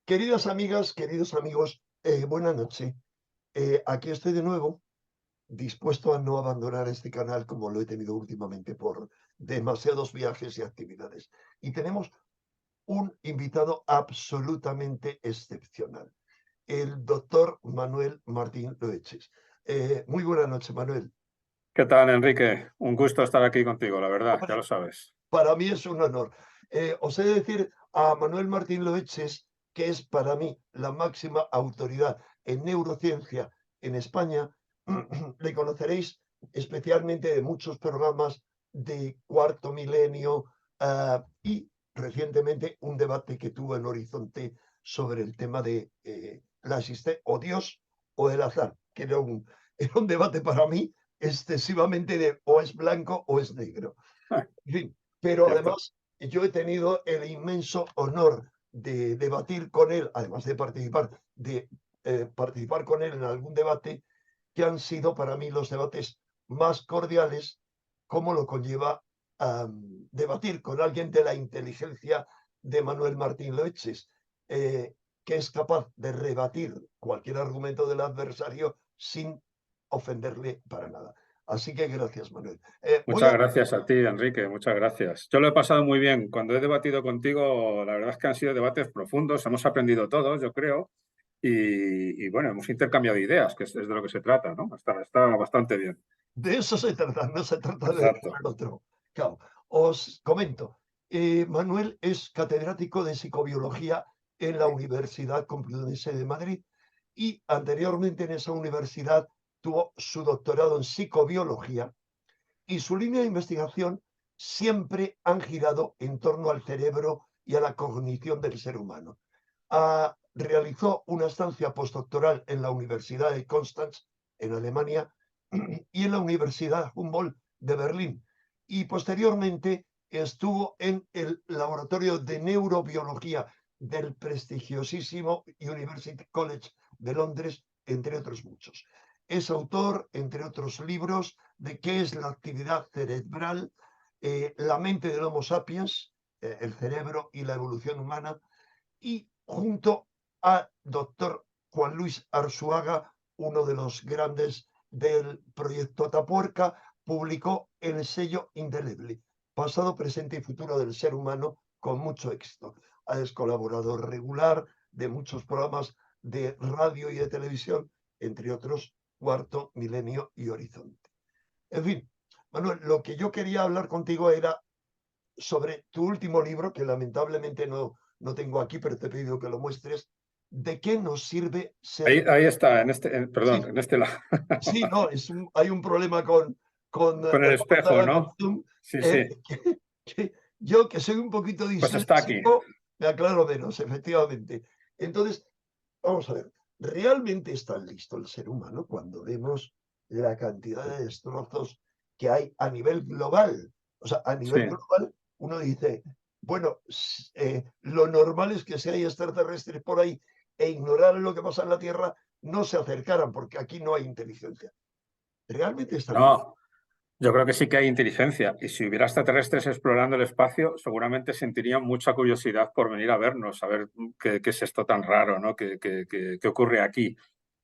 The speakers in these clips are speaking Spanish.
Queridas amigas, queridos amigos, buena noche. Aquí estoy de nuevo, dispuesto a no abandonar este canal como lo he tenido últimamente por demasiados viajes y actividades. Y tenemos un invitado absolutamente excepcional, el doctor Manuel Martín Loeches. Muy buena noche, Manuel. ¿Qué tal, Enrique? Un gusto estar aquí contigo, la verdad, ya Hombre, lo sabes. para mí es un honor. Os he de decir a Manuel Martín Loeches que es para mí la máxima autoridad en neurociencia en España. Le conoceréis especialmente de muchos programas de Cuarto Milenio y recientemente un debate que tuvo en Horizonte sobre el tema de la existencia o Dios o el azar, que era un debate para mí excesivamente de o es blanco o es negro. En fin, pero Cierto. además yo he tenido el inmenso honor de debatir con él, además de participar con él en algún debate que han sido para mí los debates más cordiales, como lo conlleva debatir con alguien de la inteligencia de Manuel Martín Loeches, que es capaz de rebatir cualquier argumento del adversario sin ofenderle para nada. Así que gracias, Manuel. Muchas gracias a ti, Enrique, muchas gracias. Yo lo he pasado muy bien. Cuando he debatido contigo, la verdad es que han sido debates profundos, hemos aprendido todos, yo creo, y bueno, hemos intercambiado ideas, que es de lo que se trata, ¿no? Está bastante bien. De eso se trata, no se trata de Exacto. el otro. Claro, os comento. Manuel es catedrático de psicobiología en la Universidad Complutense de Madrid y anteriormente en esa universidad tuvo su doctorado en psicobiología y su línea de investigación siempre han girado en torno al cerebro y a la cognición del ser humano. Realizó una estancia postdoctoral en la Universidad de Konstanz, en Alemania, y en la Universidad Humboldt de Berlín. Y posteriormente estuvo en el Laboratorio de Neurobiología del prestigiosísimo University College de Londres, entre otros muchos. Es autor, entre otros libros, de qué es la actividad cerebral, la mente del Homo sapiens, el cerebro y la evolución humana, y junto a doctor Juan Luis Arzuaga, uno de los grandes del proyecto Atapuerca, publicó el sello Indeleble, pasado, presente y futuro del ser humano, con mucho éxito. Es colaborador regular de muchos programas de radio y de televisión, entre otros Cuarto Milenio y Horizonte. En fin, Manuel, lo que yo quería hablar contigo era sobre tu último libro, que lamentablemente no tengo aquí, pero te he pedido que lo muestres. ¿De qué nos sirve ser? Ahí está, Sí, perdón, en este lado. sí, no, hay un problema con Con el la espejo, pantalla con ¿no? Zoom. Sí, eh, sí. que yo, que soy un poquito Pues está aquí. disléxico, me aclaro menos, efectivamente. Entonces, vamos a ver, ¿realmente está listo el ser humano cuando vemos la cantidad de destrozos que hay a nivel global? O sea, a Sí. nivel global, uno dice, bueno, lo normal es que si hay extraterrestres por ahí e ignoraran lo que pasa en la Tierra, no se acercaran, porque aquí no hay inteligencia. ¿Realmente están listos? No, yo creo que sí que hay inteligencia y si hubiera extraterrestres explorando el espacio, seguramente sentirían mucha curiosidad por venir a vernos, a ver qué es esto tan raro, ¿no? ¿Qué ocurre aquí?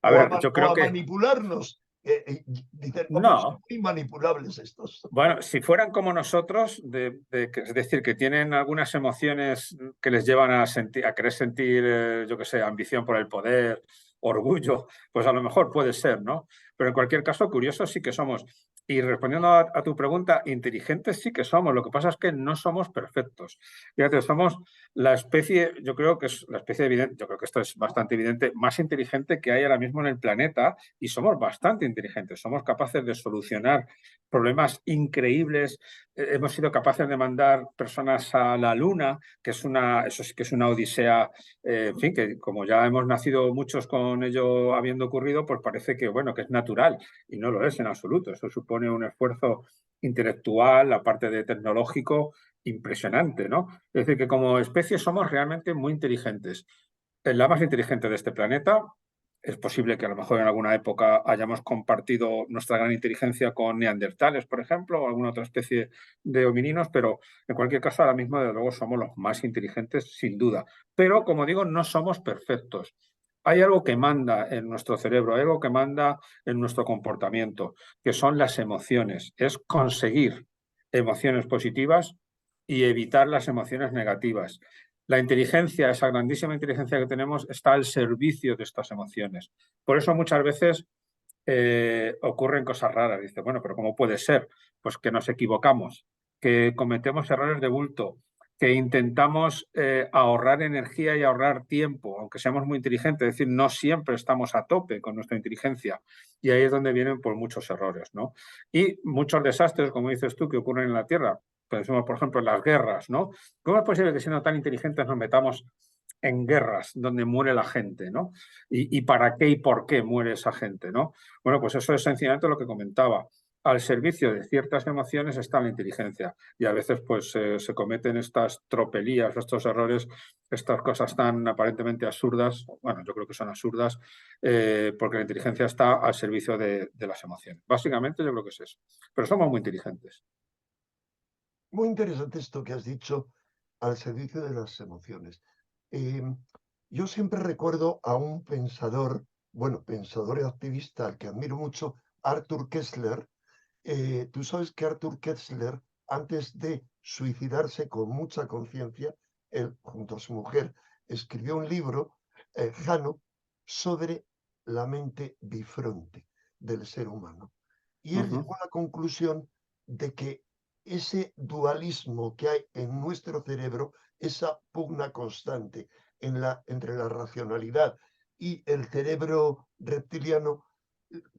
A ver, yo O creo a que manipularnos? Dicen, hombre, son no. muy manipulables estos. Bueno, si fueran como nosotros, es decir, que tienen algunas emociones que les llevan a querer sentir, yo qué sé, ambición por el poder, orgullo, pues a lo mejor puede ser, ¿no? Pero en cualquier caso, curiosos sí que somos. Y respondiendo a tu pregunta, inteligentes sí que somos. Lo que pasa es que no somos perfectos. Fíjate, somos la especie, yo creo que es la especie evidente, yo creo que esto es bastante evidente, más inteligente que hay ahora mismo en el planeta y somos bastante inteligentes. Somos capaces de solucionar problemas increíbles. Hemos sido capaces de mandar personas a la Luna, eso sí que es una odisea, en fin, que como ya hemos nacido muchos con ello habiendo ocurrido, pues parece que, bueno, que es natural y no lo es en absoluto. Eso supone un esfuerzo intelectual, aparte de tecnológico, impresionante, ¿no? Es decir, que como especie somos realmente muy inteligentes. La más inteligente de este planeta, Es posible que a lo mejor en alguna época hayamos compartido nuestra gran inteligencia con neandertales, por ejemplo, o alguna otra especie de homininos, pero en cualquier caso ahora mismo, desde luego, somos los más inteligentes, sin duda. Pero, como digo, no somos perfectos. Hay algo que manda en nuestro cerebro, hay algo que manda en nuestro comportamiento, que son las emociones. Es conseguir emociones positivas y evitar las emociones negativas. La inteligencia, esa grandísima inteligencia que tenemos, está al servicio de estas emociones. Por eso muchas veces ocurren cosas raras. Dice, bueno, pero ¿cómo puede ser? Pues que nos equivocamos, que cometemos errores de bulto, que intentamos ahorrar energía y ahorrar tiempo, aunque seamos muy inteligentes. Es decir, no siempre estamos a tope con nuestra inteligencia. Y ahí es donde vienen pues, muchos errores, ¿no? Y muchos desastres, como dices tú, que ocurren en la Tierra. Pensemos, por ejemplo, en las guerras, ¿no? ¿Cómo es posible que siendo tan inteligentes nos metamos en guerras donde muere la gente, ¿no? Y para qué y por qué muere esa gente, ¿no? Bueno, pues eso es sencillamente lo que comentaba. Al servicio de ciertas emociones está la inteligencia y a veces pues se cometen estas tropelías, estos errores, estas cosas tan aparentemente absurdas, bueno, yo creo que son absurdas, porque la inteligencia está al servicio de las emociones. Básicamente yo creo que es eso. Pero somos muy inteligentes. Muy interesante esto que has dicho, al servicio de las emociones. Eh, yo siempre recuerdo a un pensador, bueno, pensador y activista al que admiro mucho, Arthur Koestler. Tú sabes que Arthur Koestler, antes de suicidarse con mucha conciencia, él junto a su mujer escribió un libro, Jano, sobre la mente bifronte del ser humano. Y él llegó a la conclusión de que ese dualismo que hay en nuestro cerebro, esa pugna constante entre la racionalidad y el cerebro reptiliano,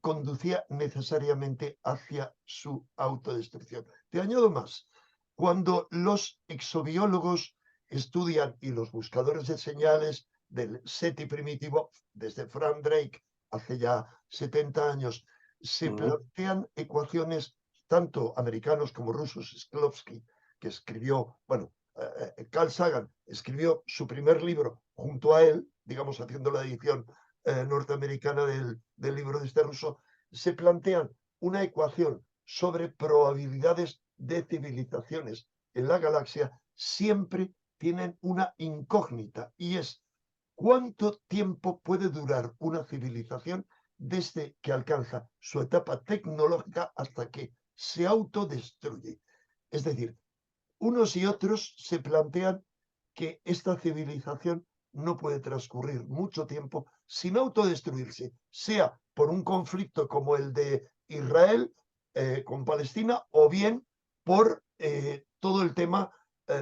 conducía necesariamente hacia su autodestrucción. Te añado más, cuando los exobiólogos estudian y los buscadores de señales del SETI primitivo, desde Frank Drake hace ya 70 años, se plantean ecuaciones tanto americanos como rusos. Shklovsky, que escribió, bueno, Carl Sagan escribió su primer libro junto a él, digamos, haciendo la edición norteamericana del libro de este ruso, se plantean una ecuación sobre probabilidades de civilizaciones en la galaxia. Siempre tienen una incógnita y es cuánto tiempo puede durar una civilización desde que alcanza su etapa tecnológica hasta que se autodestruye. Es decir, unos y otros se plantean que esta civilización no puede transcurrir mucho tiempo sin autodestruirse, sea por un conflicto como el de Israel con Palestina o bien por todo el tema,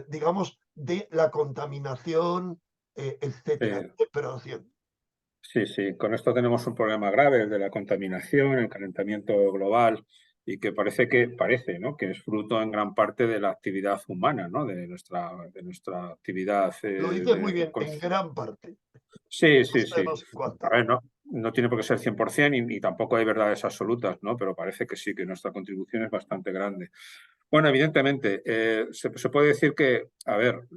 digamos, de la contaminación, etcétera. Sí. Separación. Sí, sí, con esto tenemos un problema grave, el de la contaminación, el calentamiento global, y que parece, ¿no? Que es fruto en gran parte de la actividad humana, ¿no? De nuestra actividad Lo dices muy bien, en gran parte. Sí, No sí, sí. sabemos A cuánta. ver, no tiene por qué ser 100% y tampoco hay verdades absolutas, ¿no? Pero parece que sí, que nuestra contribución es bastante grande. Bueno, evidentemente, se puede decir que, a ver,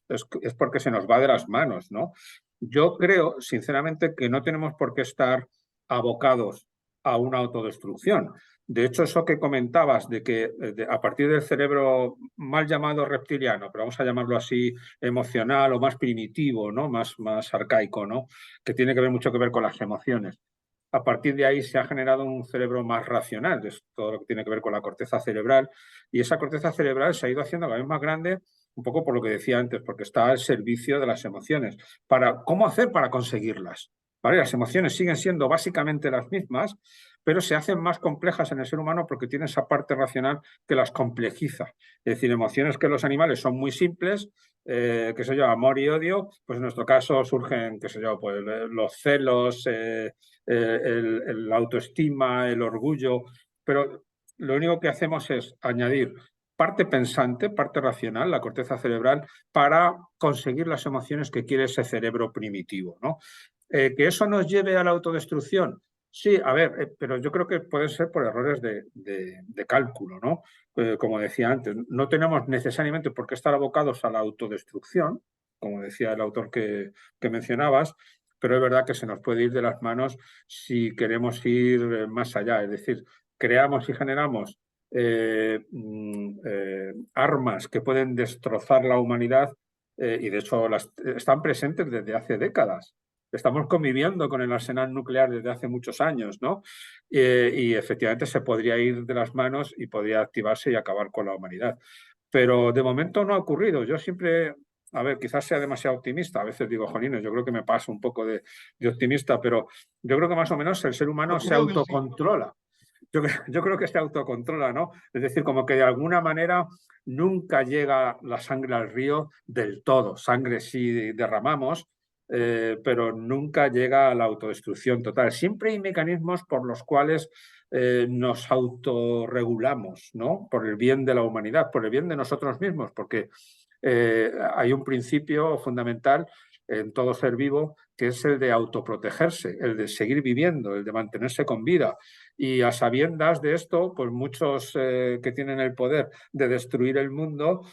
es porque se nos va de las manos, ¿no? Yo creo, sinceramente, que no tenemos por qué estar abocados a una autodestrucción. De hecho, eso que comentabas de que a partir del cerebro mal llamado reptiliano, pero vamos a llamarlo así, emocional o más primitivo, ¿no? Más arcaico, ¿no? Que tiene que ver mucho que ver con las emociones. A partir de ahí se ha generado un cerebro más racional, es todo lo que tiene que ver con la corteza cerebral, y esa corteza cerebral se ha ido haciendo cada vez más grande, un poco por lo que decía antes, porque está al servicio de las emociones. ¿Cómo hacer para conseguirlas? ¿Vale? Las emociones siguen siendo básicamente las mismas, pero se hacen más complejas en el ser humano porque tiene esa parte racional que las complejiza. Es decir, emociones que los animales son muy simples, qué sé yo, amor y odio, pues en nuestro caso surgen, qué sé yo, pues los celos, la autoestima, el orgullo, pero lo único que hacemos es añadir parte pensante, parte racional, la corteza cerebral, para conseguir las emociones que quiere ese cerebro primitivo, ¿no? ¿Que eso nos lleve a la autodestrucción? Sí, a ver, pero yo creo que puede ser por errores de cálculo, ¿no? Como decía antes, no tenemos necesariamente por qué estar abocados a la autodestrucción, como decía el autor que mencionabas, pero es verdad que se nos puede ir de las manos si queremos ir más allá. Es decir, creamos y generamos armas que pueden destrozar la humanidad y de hecho están presentes desde hace décadas. Estamos conviviendo con el arsenal nuclear desde hace muchos años, ¿no? Y efectivamente se podría ir de las manos y podría activarse y acabar con la humanidad. Pero de momento no ha ocurrido. Yo siempre, a ver, quizás sea demasiado optimista. A veces digo, jolines, yo creo que me paso un poco de optimista, pero yo creo que más o menos el ser humano Yo se creo que sí. autocontrola. Yo creo que se autocontrola, ¿no? Es decir, como que de alguna manera nunca llega la sangre al río del todo. Sangre sí derramamos, pero nunca llega a la autodestrucción total. Siempre hay mecanismos por los cuales nos autorregulamos, ¿no? Por el bien de la humanidad, por el bien de nosotros mismos, porque hay un principio fundamental en todo ser vivo que es el de autoprotegerse, el de seguir viviendo, el de mantenerse con vida. Y a sabiendas de esto, pues muchos que tienen el poder de destruir el mundo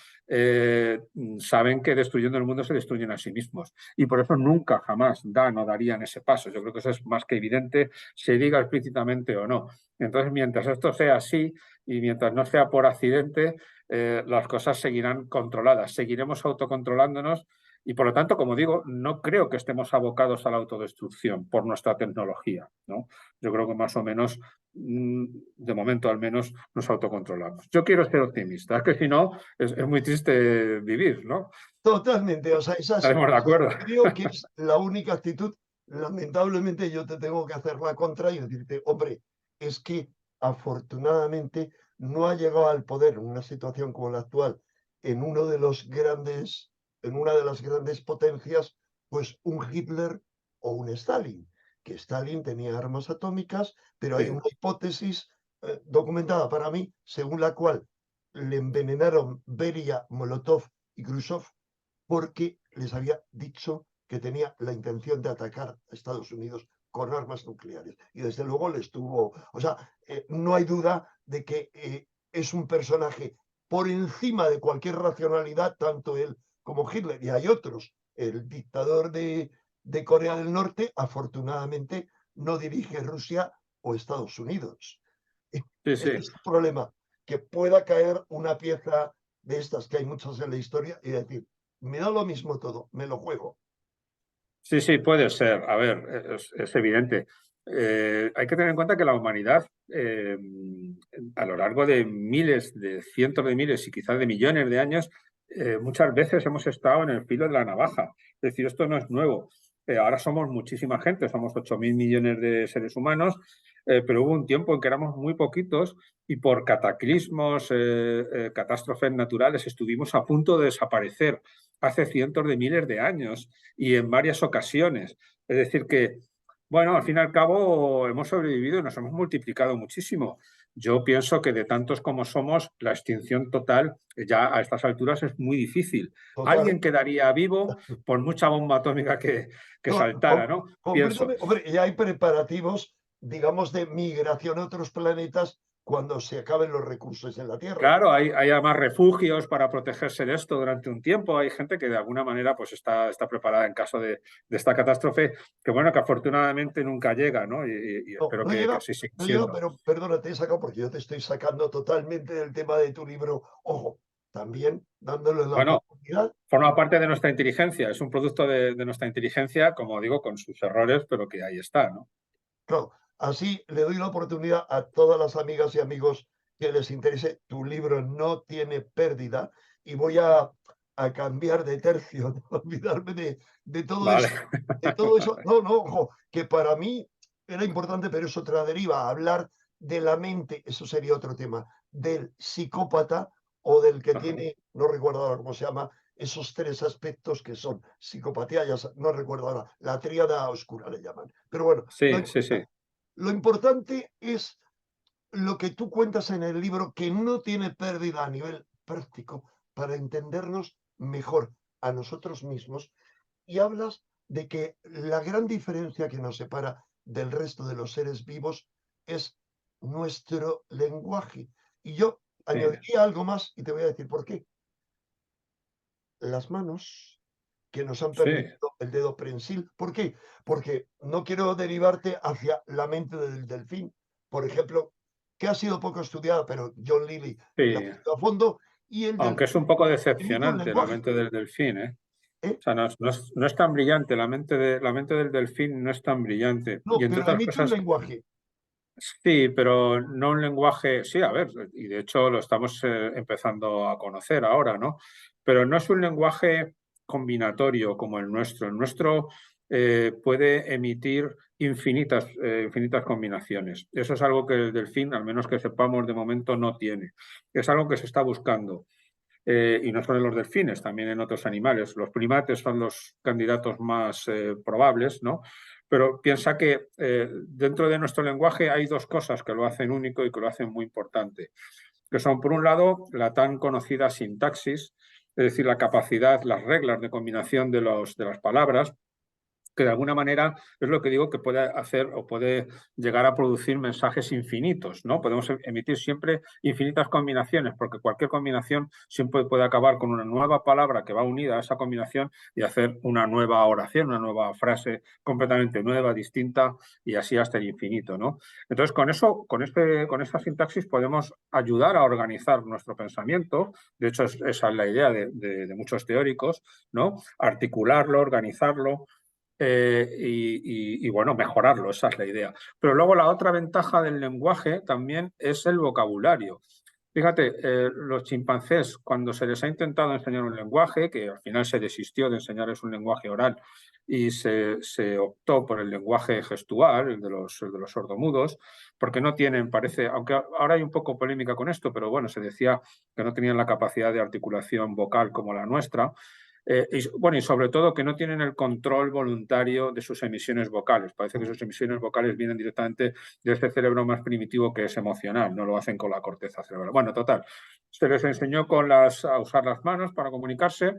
saben que destruyendo el mundo se destruyen a sí mismos. Y por eso nunca, jamás dan o darían ese paso. Yo creo que eso es más que evidente, se diga explícitamente o no. Entonces, mientras esto sea así y mientras no sea por accidente, las cosas seguirán controladas. Seguiremos autocontrolándonos y por lo tanto, como digo, no creo que estemos abocados a la autodestrucción por nuestra tecnología, ¿no? Yo creo que más o menos, de momento al menos, nos autocontrolamos. Yo quiero ser optimista, es que si no, es muy triste vivir, ¿no? Totalmente, o sea, Estaremos de acuerdo. creo que es la única actitud. Lamentablemente yo te tengo que hacer la contra y decirte, hombre, es que afortunadamente no ha llegado al poder en una situación como la actual, en uno de los grandes, en una de las grandes potencias, pues un Hitler o un Stalin, que Stalin tenía armas atómicas, pero hay Sí, una hipótesis documentada para mí, según la cual le envenenaron Beria, Molotov y Khrushchev porque les había dicho que tenía la intención de atacar a Estados Unidos con armas nucleares. Y desde luego les tuvo, o sea, no hay duda de que es un personaje por encima de cualquier racionalidad, tanto él como Hitler, y hay otros. El dictador de Corea del Norte, afortunadamente, no dirige Rusia o Estados Unidos. sí, Ese sí. es el problema, que pueda caer una pieza de estas, que hay muchas en la historia, y decir, me da lo mismo todo, me lo juego. Sí, sí, puede ser. A ver, es evidente. Hay que tener en cuenta que la humanidad, a lo largo de miles, de cientos de miles y quizás de millones de años, muchas veces hemos estado en el filo de la navaja. Es decir, esto no es nuevo. Ahora somos muchísima gente, somos 8.000 millones de seres humanos, pero hubo un tiempo en que éramos muy poquitos y por cataclismos, catástrofes naturales, estuvimos a punto de desaparecer hace cientos de miles de años y en varias ocasiones. Es decir, que, bueno, al fin y al cabo hemos sobrevivido y nos hemos multiplicado muchísimo. Yo pienso que de tantos como somos, la extinción total ya a estas alturas es muy difícil. Total. Alguien quedaría vivo por mucha bomba atómica que No, saltara, ¿no? Pienso. completamente. Hombre, ya hay preparativos, digamos, de migración a otros planetas cuando se acaben los recursos en la Tierra. Claro, hay además refugios para protegerse de esto durante un tiempo. Hay gente que de alguna manera pues está preparada en caso de esta catástrofe, que bueno, que afortunadamente nunca llega, ¿no? Y No, espero no que llega, así siga no llega, siendo. pero perdona, te he sacado porque yo te estoy sacando totalmente del tema de tu libro. Ojo, también dándole la Bueno, oportunidad. forma parte de nuestra inteligencia, es un producto de nuestra inteligencia, como digo, con sus errores, pero que ahí está, ¿no? Claro, así le doy la oportunidad a todas las amigas y amigos que les interese. Tu libro no tiene pérdida y voy a cambiar de tercio, ¿no? Olvidarme de todo Vale. eso. De todo eso. No, no, ojo, que para mí era importante, pero es otra deriva. Hablar de la mente, eso sería otro tema, del psicópata o del que tiene, no recuerdo ahora cómo se llama, esos tres aspectos que son psicopatía, no recuerdo ahora, la tríada oscura le llaman. Pero bueno, no Sí, sí, sí. importa. Lo importante es lo que tú cuentas en el libro, que no tiene pérdida a nivel práctico para entendernos mejor a nosotros mismos, y hablas de que la gran diferencia que nos separa del resto de los seres vivos es nuestro lenguaje. Y yo Sí. añadiría algo más y te voy a decir por qué. Las manos, que nos han Sí, permitido el dedo prensil. ¿Por qué? Porque no quiero derivarte hacia la mente del delfín, por ejemplo, que ha sido poco estudiada, pero John Lilly la sí. estudió a fondo, y el Aunque es delfín un poco emite un decepcionante la lenguaje. mente del delfín, ¿eh? ¿Eh? O sea, no es tan brillante, la mente del delfín no es tan brillante. No, Y entre pero otras emite un cosas, lenguaje. sí, pero no un lenguaje, sí, a ver, y de hecho lo estamos empezando a conocer ahora, ¿no? Pero no es un lenguaje combinatorio como el nuestro. El nuestro puede emitir infinitas combinaciones. Eso es algo que el delfín, al menos que sepamos de momento, no tiene. Es algo que se está buscando. Y no solo en los delfines, también en otros animales. Los primates son los candidatos más probables, ¿no? Pero piensa que dentro de nuestro lenguaje hay dos cosas que lo hacen único y que lo hacen muy importante, que son, por un lado, la tan conocida sintaxis, es decir, la capacidad, las reglas de combinación de las palabras, que de alguna manera es lo que digo que puede hacer o puede llegar a producir mensajes infinitos, ¿no? Podemos emitir siempre infinitas combinaciones, porque cualquier combinación siempre puede acabar con una nueva palabra que va unida a esa combinación y hacer una nueva oración, una nueva frase completamente nueva, distinta, y así hasta el infinito, ¿no? Entonces, con esta sintaxis podemos ayudar a organizar nuestro pensamiento. De hecho, esa es la idea de muchos teóricos, ¿no? Articularlo, organizarlo, bueno, mejorarlo, esa es la idea. Pero luego la otra ventaja del lenguaje también es el vocabulario. Fíjate, los chimpancés, cuando se les ha intentado enseñar un lenguaje, que al final se desistió de enseñarles un lenguaje oral y se optó por el lenguaje gestual, el de los sordomudos, porque no tienen, parece, aunque ahora hay un poco polémica con esto, pero bueno, se decía que no tenían la capacidad de articulación vocal como la nuestra. Y sobre todo que no tienen el control voluntario de sus emisiones vocales. Parece que sus emisiones vocales vienen directamente de este cerebro más primitivo que es emocional, no lo hacen con la corteza cerebral. Bueno, total, se les enseñó a usar las manos para comunicarse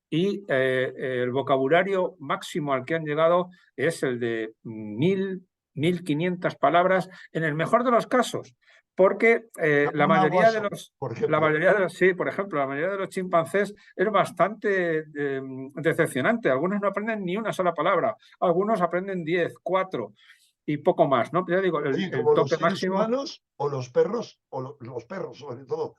y el vocabulario máximo al que han llegado es el de 1.500 palabras en el mejor de los casos, porque Un aguaso, por la ejemplo. mayoría de los, sí, por ejemplo, la mayoría de los chimpancés es bastante decepcionante. Algunos no aprenden ni una sola palabra, algunos aprenden 10, 4 y poco más, ¿no? Pero ya digo, Oye, el como los tope seres máximo. humanos o los perros, los perros sobre todo,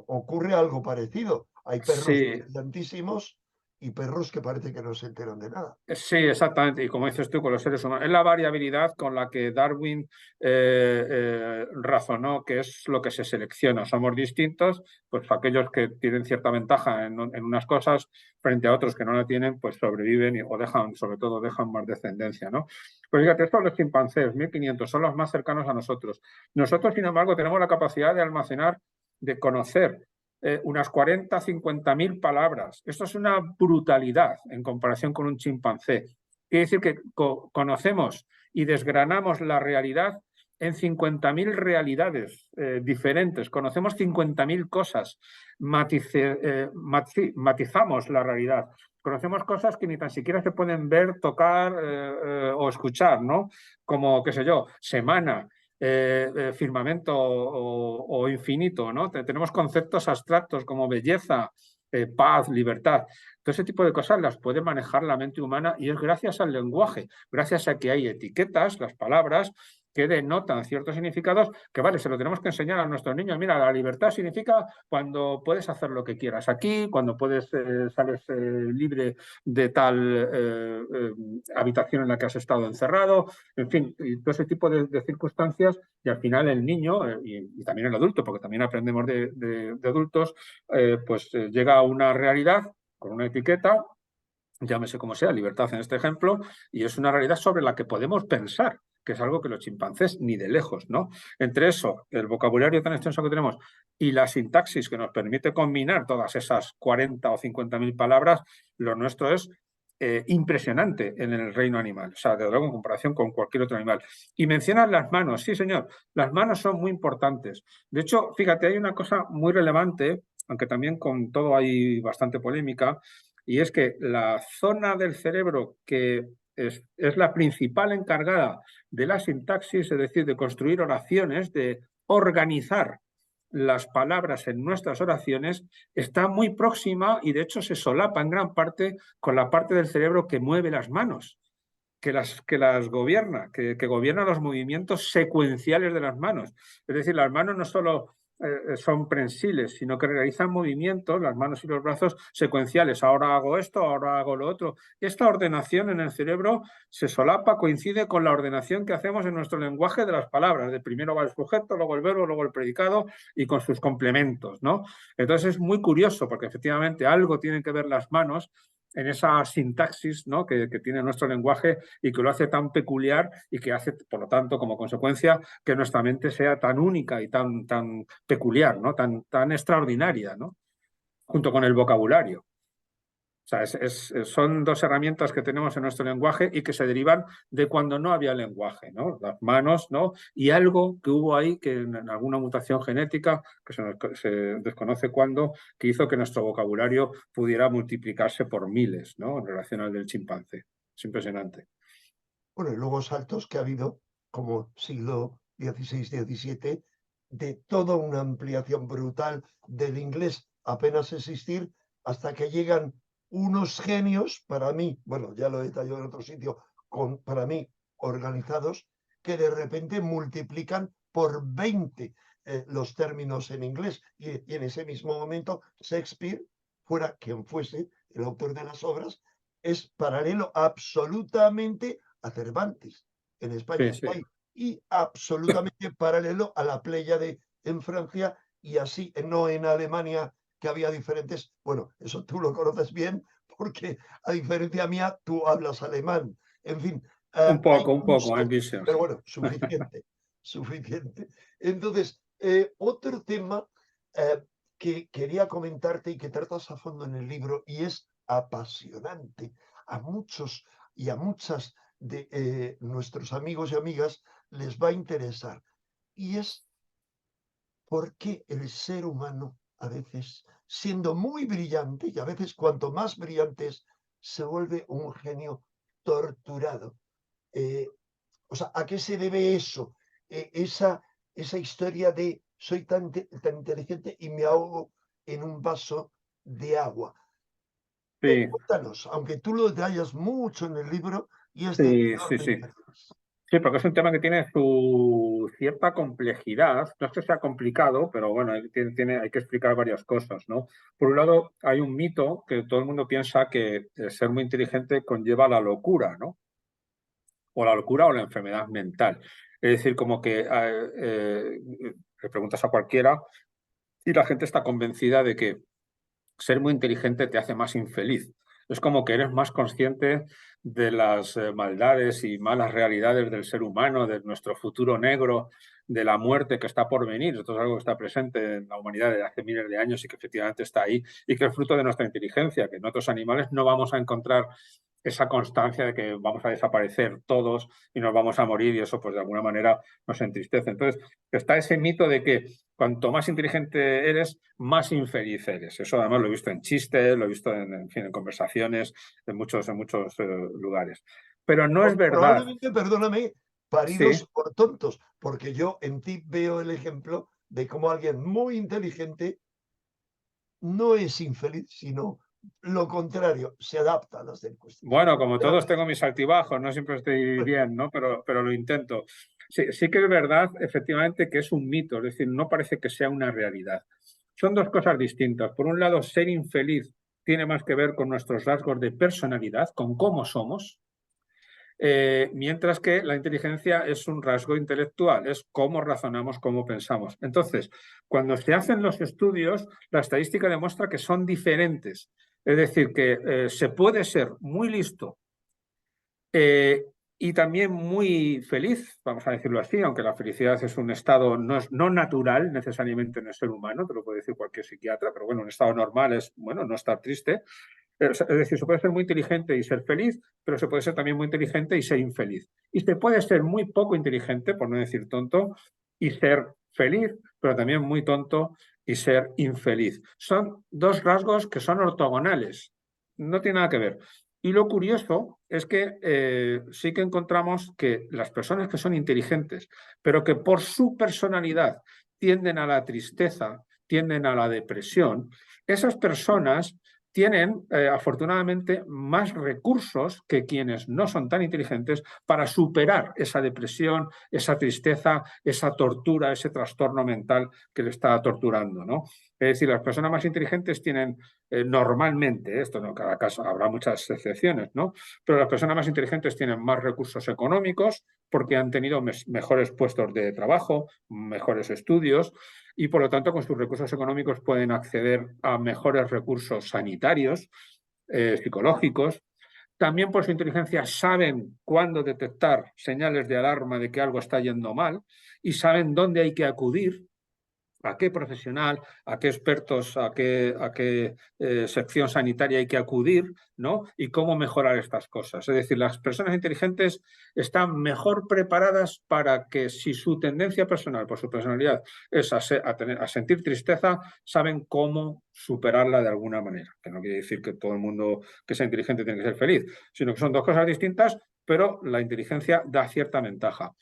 ocurre algo parecido. Hay perros Sí, brillantísimos y perros que parece que no se enteran de nada. sí, exactamente. Y como dices tú, con los seres humanos, es la variabilidad con la que Darwin razonó que es lo que se selecciona. Somos distintos, pues aquellos que tienen cierta ventaja en unas cosas frente a otros que no la tienen, pues sobreviven o dejan, sobre todo, dejan más descendencia, ¿no? Pues fíjate, estos los chimpancés, 1.500, son los más cercanos a nosotros. Nosotros, sin embargo, tenemos la capacidad de almacenar, de conocer unas 40, 50.000 palabras. Esto es una brutalidad en comparación con un chimpancé. Quiere decir que conocemos y desgranamos la realidad en 50.000 realidades diferentes. Conocemos 50.000 cosas. Matizamos la realidad. Conocemos cosas que ni tan siquiera se pueden ver, tocar o escuchar, ¿no? Como, qué sé yo, semana, firmamento o infinito, ¿no? Tenemos conceptos abstractos como belleza, paz, libertad. Todo ese tipo de cosas las puede manejar la mente humana y es gracias al lenguaje, gracias a que hay etiquetas, las palabras, que denotan ciertos significados que, vale, se lo tenemos que enseñar a nuestros niños. Mira, la libertad significa cuando puedes hacer lo que quieras aquí, cuando puedes, sales libre de tal habitación en la que has estado encerrado, en fin, y todo ese tipo de circunstancias, y al final el niño y también el adulto, porque también aprendemos de adultos, pues llega a una realidad con una etiqueta, llámese como sea, libertad en este ejemplo, y es una realidad sobre la que podemos pensar, que es algo que los chimpancés ni de lejos, ¿no? Entre eso, el vocabulario tan extenso que tenemos y la sintaxis que nos permite combinar todas esas 40 o 50.000 palabras, lo nuestro es impresionante en el reino animal, o sea, de luego en comparación con cualquier otro animal. Y mencionas las manos, sí señor, las manos son muy importantes. De hecho, fíjate, hay una cosa muy relevante, aunque también con todo hay bastante polémica, y es que la zona del cerebro que es la principal encargada de la sintaxis, es decir, de construir oraciones, de organizar las palabras en nuestras oraciones está muy próxima y de hecho se solapa en gran parte con la parte del cerebro que mueve las manos, que las gobierna, que gobierna los movimientos secuenciales de las manos. Es decir, las manos no solo son prensiles, sino que realizan movimientos, las manos y los brazos, secuenciales. Ahora hago esto, ahora hago lo otro. Esta ordenación en el cerebro se solapa, coincide con la ordenación que hacemos en nuestro lenguaje de las palabras. De primero va el sujeto, luego el verbo, luego el predicado y con sus complementos, ¿no? Entonces es muy curioso porque efectivamente algo tienen que ver las manos en esa sintaxis, ¿no?, que tiene nuestro lenguaje y que lo hace tan peculiar y que hace, por lo tanto, como consecuencia, que nuestra mente sea tan única y tan peculiar, ¿no?, tan extraordinaria, ¿no?, junto con el vocabulario. O sea, son dos herramientas que tenemos en nuestro lenguaje y que se derivan de cuando no había lenguaje, ¿no? Las manos, ¿no? Y algo que hubo ahí, que en alguna mutación genética, que se desconoce cuándo, que hizo que nuestro vocabulario pudiera multiplicarse por miles, ¿no?, en relación al del chimpancé. Es impresionante. Bueno, y luego saltos que ha habido, como siglo XVI, XVII, de toda una ampliación brutal del inglés apenas existir, hasta que llegan unos genios, para mí, bueno, ya lo he detallado en otro sitio, para mí organizados, que de repente multiplican por 20 los términos en inglés. Y en ese mismo momento, Shakespeare, fuera quien fuese el autor de las obras, es paralelo absolutamente a Cervantes en Sí, España sí. y absolutamente paralelo a la Pléyade en Francia y así no en Alemania, que había diferentes. Bueno, eso tú lo conoces bien porque a diferencia mía tú hablas alemán. En fin, Un hay poco, mucho, Vision. pero bueno, suficiente, suficiente. Entonces, otro tema que quería comentarte y que tratas a fondo en el libro y es apasionante a muchos y a muchas de nuestros amigos y amigas les va a interesar. Y es por qué el ser humano, a veces, siendo muy brillante, y a veces cuanto más brillante es, se vuelve un genio torturado. Eh, o sea, ¿a qué se debe eso? Esa historia de soy tan inteligente y me ahogo en un vaso de agua. Sí, Cuéntanos, aunque tú lo detallas mucho en el libro y es de sí, sí, enorme sí. interés. Sí, porque es un tema que tiene su cierta complejidad. No es que sea complicado, pero bueno, hay que explicar varias cosas, ¿no? Por un lado, hay un mito que todo el mundo piensa que ser muy inteligente conlleva la locura, ¿no? O la locura o la enfermedad mental. Es decir, como que le preguntas a cualquiera y la gente está convencida de que ser muy inteligente te hace más infeliz. Es como que eres más consciente de las maldades y malas realidades del ser humano, de nuestro futuro negro, de la muerte que está por venir. Esto es algo que está presente en la humanidad desde hace miles de años y que efectivamente está ahí y que es fruto de nuestra inteligencia, que en otros animales no vamos a encontrar esa constancia de que vamos a desaparecer todos y nos vamos a morir y eso pues de alguna manera nos entristece. Entonces está ese mito de que cuanto más inteligente eres, más infeliz eres. Eso además lo he visto en chistes, lo he visto en fin, en conversaciones, en muchos lugares. Pero no es verdad. Probablemente, perdóname, Sí, paridos por tontos, porque yo en ti veo el ejemplo de cómo alguien muy inteligente no es infeliz, sino lo contrario, se adapta a las circunstancias. bueno, como Pero, todos tengo mis altibajos, no siempre estoy bien, ¿no? Pero lo intento. Sí, sí que es verdad, efectivamente, que es un mito, es decir, no parece que sea una realidad. Son dos cosas distintas. Por un lado, ser infeliz tiene más que ver con nuestros rasgos de personalidad, con cómo somos, mientras que la inteligencia es un rasgo intelectual, es cómo razonamos, cómo pensamos. Entonces, cuando se hacen los estudios, la estadística demuestra que son diferentes. Es decir, que se puede ser muy listo y también muy feliz, vamos a decirlo así, aunque la felicidad es un estado no natural necesariamente en el ser humano, te lo puede decir cualquier psiquiatra, pero bueno, un estado normal es, bueno, no estar triste. Es decir, se puede ser muy inteligente y ser feliz, pero se puede ser también muy inteligente y ser infeliz. Y se puede ser muy poco inteligente, por no decir tonto, y ser feliz, pero también muy tonto y ser infeliz. Son dos rasgos que son ortogonales, no tiene nada que ver. Y lo curioso es que sí que encontramos que las personas que son inteligentes, pero que por su personalidad tienden a la tristeza, tienden a la depresión, esas personas tienen, afortunadamente, más recursos que quienes no son tan inteligentes para superar esa depresión, esa tristeza, esa tortura, ese trastorno mental que le está torturando, ¿no? Es decir, las personas más inteligentes tienen normalmente, esto no, cada caso habrá muchas excepciones, ¿no? Pero las personas más inteligentes tienen más recursos económicos porque han tenido mejores puestos de trabajo, mejores estudios, y por lo tanto con sus recursos económicos pueden acceder a mejores recursos sanitarios, psicológicos. También por su inteligencia saben cuándo detectar señales de alarma de que algo está yendo mal y saben dónde hay que acudir, a qué profesional, a qué expertos, a qué sección sanitaria hay que acudir, ¿no? Y cómo mejorar estas cosas. Es decir, las personas inteligentes están mejor preparadas para que si su tendencia personal, por su personalidad, es a sentir tristeza, saben cómo superarla de alguna manera. Que no quiere decir que todo el mundo que sea inteligente tiene que ser feliz, sino que son dos cosas distintas, pero la inteligencia da cierta ventaja.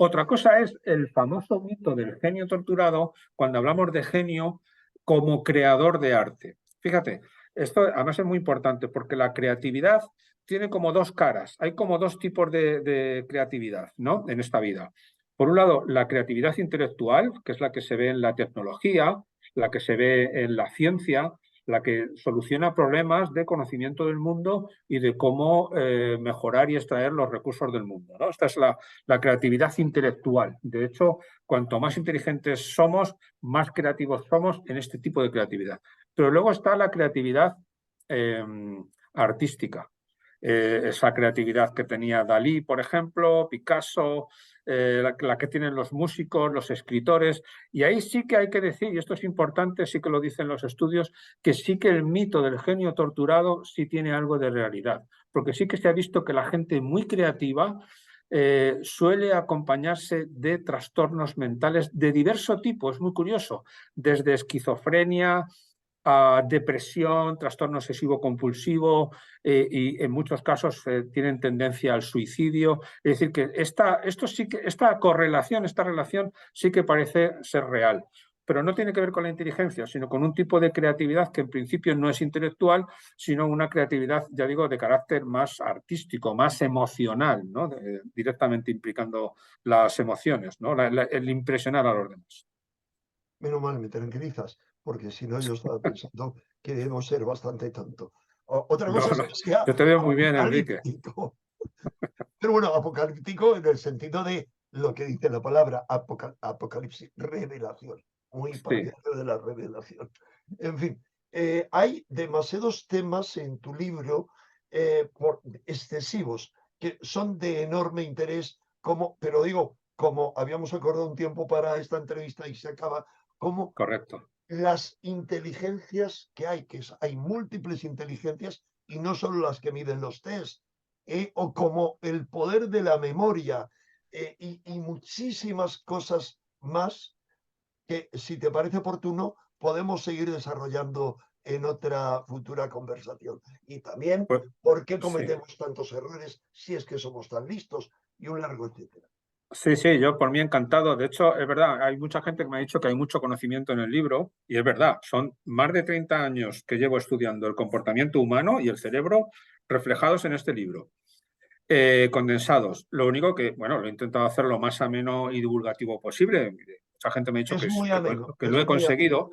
Otra cosa es el famoso mito del genio torturado cuando hablamos de genio como creador de arte. Fíjate, esto además es muy importante porque la creatividad tiene como dos caras. Hay como dos tipos de creatividad, ¿no? En esta vida. Por un lado, la creatividad intelectual, que es la que se ve en la tecnología, la que se ve en la ciencia, la que soluciona problemas de conocimiento del mundo y de cómo mejorar y extraer los recursos del mundo, ¿no? Esta es la creatividad intelectual. De hecho, cuanto más inteligentes somos, más creativos somos en este tipo de creatividad. Pero luego está la creatividad artística. Esa creatividad que tenía Dalí, por ejemplo, Picasso, la que tienen los músicos, los escritores. Y ahí sí que hay que decir, y esto es importante, sí que lo dicen los estudios, que sí que el mito del genio torturado sí tiene algo de realidad. Porque sí que se ha visto que la gente muy creativa suele acompañarse de trastornos mentales de diverso tipo. Es muy curioso, desde esquizofrenia a depresión, trastorno obsesivo-compulsivo y en muchos casos tienen tendencia al suicidio. Es decir, que esta correlación, esta relación sí que parece ser real, pero no tiene que ver con la inteligencia, sino con un tipo de creatividad que en principio no es intelectual, sino una creatividad, ya digo, de carácter más artístico, más emocional, ¿no? Directamente implicando las emociones, ¿no? El impresionar a los demás. Menos mal, me tranquilizas, porque si no yo estaba pensando que debemos ser bastante tontos. Otra No, cosa es no, que sea yo te veo muy bien, Enrique. apocalíptico. Pero bueno, apocalíptico en el sentido de lo que dice la palabra apocalipsis, revelación, muy Sí, partidario de la revelación. En fin, hay demasiados temas en tu libro excesivos que son de enorme interés, como, pero digo, como habíamos acordado un tiempo para esta entrevista y se acaba, como correcto. las inteligencias que hay, hay múltiples inteligencias y no solo las que miden los test, o como el poder de la memoria y muchísimas cosas más que, si te parece oportuno, podemos seguir desarrollando en otra futura conversación. Y también, Pues, ¿por qué sí. cometemos tantos errores si es que somos tan listos? Y un largo etcétera. Sí, sí, yo por mí encantado. De hecho, es verdad, hay mucha gente que me ha dicho que hay mucho conocimiento en el libro y es verdad, son más de 30 años que llevo estudiando el comportamiento humano y el cerebro reflejados en este libro, condensados. Lo único que, bueno, lo he intentado hacer lo más ameno y divulgativo posible. Mucha gente me ha dicho Es muy ameno, que lo es he muy ameno. conseguido.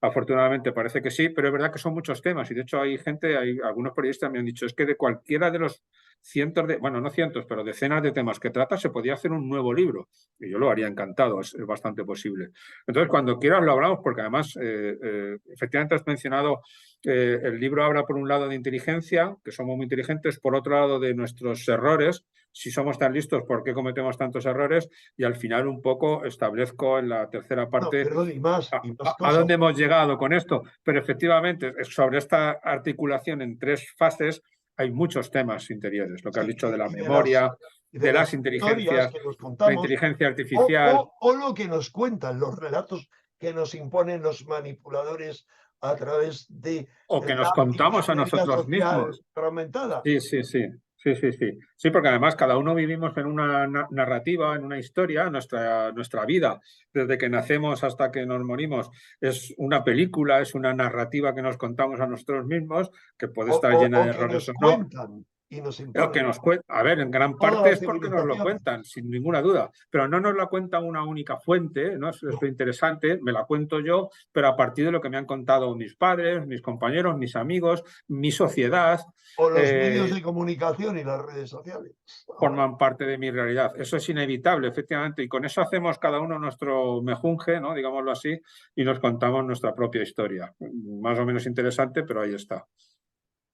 Afortunadamente parece que sí, pero es verdad que son muchos temas y de hecho hay gente, hay algunos periodistas me han dicho es que de cualquiera de los cientos de, bueno, no cientos, pero decenas de temas que trata se podía hacer un nuevo libro y yo lo haría encantado, es bastante posible. Entonces, cuando quieras lo hablamos porque además, efectivamente has mencionado, el libro habla por un lado de inteligencia, que somos muy inteligentes, por otro lado de nuestros errores, si somos tan listos, ¿por qué cometemos tantos errores? Y al final un poco establezco en la tercera No, parte perdón, y más a cosas. dónde hemos llegado con esto. Pero efectivamente, sobre esta articulación en tres fases hay muchos temas interiores. Lo que has Sí, dicho de la y memoria, de de las las historias inteligencias, que nos la contamos, inteligencia artificial, o lo que nos cuentan, los relatos que nos imponen los manipuladores a través de o que nos la contamos a ingeniería nosotros social mismos. fragmentada. Sí, sí, sí. Sí, sí, sí. Sí, porque además cada uno vivimos en una narrativa, en una historia, nuestra vida, desde que nacemos hasta que nos morimos, es una película, es una narrativa que nos contamos a nosotros mismos, que puede estar llena O de que nos errores o no. cuentan y nos Lo que imponen. nos cuenta, a ver, en gran Todas parte las es porque nos lo civilizaciones. cuentan, sin ninguna duda, pero no nos la cuenta una única fuente, ¿no? Eso es lo No. interesante, me la cuento yo, pero a partir de lo que me han contado mis padres, mis compañeros, mis amigos, mi sociedad, O los medios eh, de comunicación y las redes sociales. Ahora, forman parte de mi realidad. Eso es inevitable, efectivamente, y con eso hacemos cada uno nuestro mejunje, ¿no? Digámoslo así, y nos contamos nuestra propia historia. Más o menos interesante, pero ahí está.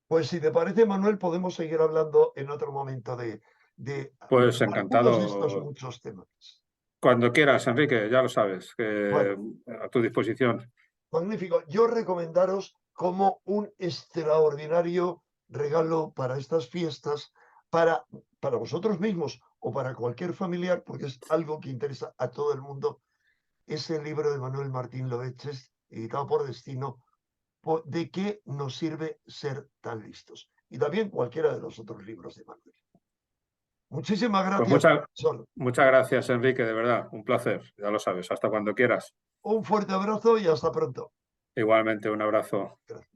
pues si te parece, Manuel, podemos seguir hablando en otro momento de Pues algunos de estos encantado. muchos temas. Cuando quieras, Enrique, ya lo sabes, que Bueno, a tu disposición. magnífico. Yo recomendaros como un extraordinario regalo para estas fiestas, para, para vosotros mismos o para cualquier familiar, porque es algo que interesa a todo el mundo, es el libro de Manuel Martín Loeches, editado por Destino, ¿de qué nos sirve ser tan listos? Y también cualquiera de los otros libros de Manuel. Muchísimas Pues gracias, profesor. muchas gracias, Enrique, de verdad, un placer, ya lo sabes, hasta cuando quieras. Un fuerte abrazo y hasta pronto. Igualmente, un abrazo. Gracias.